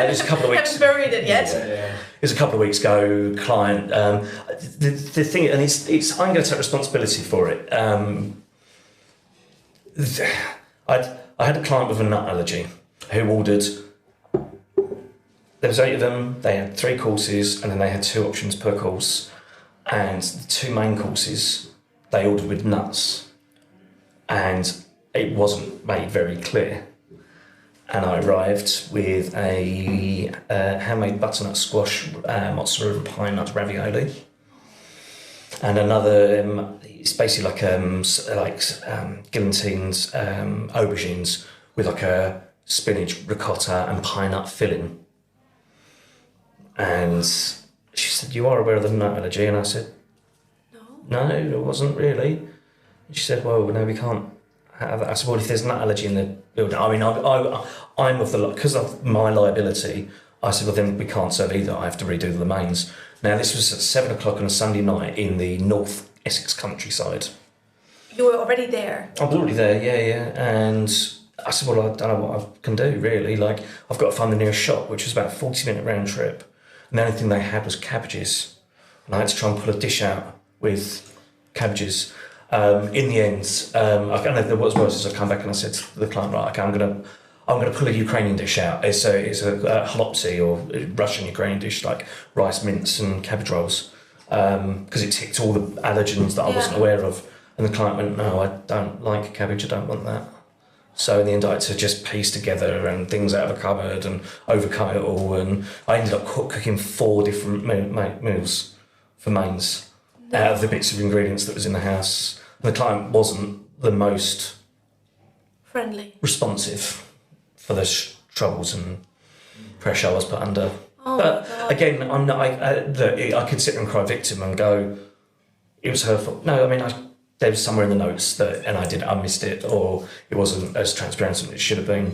it was a couple of weeks. Haven't buried it yet. Yeah. It was a couple of weeks ago. Client, the thing, and it's I'm going to take responsibility for it. I had a client with a nut allergy who ordered. There was 8 of them. They had 3 courses, and then they had 2 options per course. And the 2 main courses they ordered with nuts, and it wasn't made very clear. And I arrived with a handmade butternut squash, mozzarella and pine nut ravioli, and another. It's basically like Gillantine's aubergines with like a spinach, ricotta, and pine nut filling. And she said, "You are aware of the nut allergy?" And I said, "No, it wasn't really." And she said, "Well, no, we can't have that." I said, "Well, if there's a nut allergy in the building," I mean, I'm of the, because of my liability, I said, "Well, then we can't serve either. I have to redo the mains." Now, this was at 7 o'clock on a Sunday night in the North Essex countryside. You were already there? I was already there, yeah. And I said, "Well, I don't know what I can do, really. Like, I've got to find the nearest shop," which was about a 40-minute round trip. And the only thing they had was cabbages. And I had to try and pull a dish out with cabbages. In the end, I don't know what was worse is I come back and I said to the client, "Right, okay, I'm gonna pull a Ukrainian dish out. It's a halopsi, or Russian Ukrainian dish, like rice mince and cabbage rolls, because it ticked all the allergens that I wasn't aware of." And the client went, "No, I don't like cabbage. I don't want that." So in the end, I had to just piece together and things out of a cupboard and overcome it all. And I ended up cooking 4 different meals for mains out of the bits of ingredients that was in the house. And the client wasn't the most friendly, responsive for the troubles and pressure I was put under. Oh, but again, I'm not. I could sit there and cry victim and go, "It was her fault." No, I mean, there was somewhere in the notes that, and I missed it, or it wasn't as transparent as it should have been.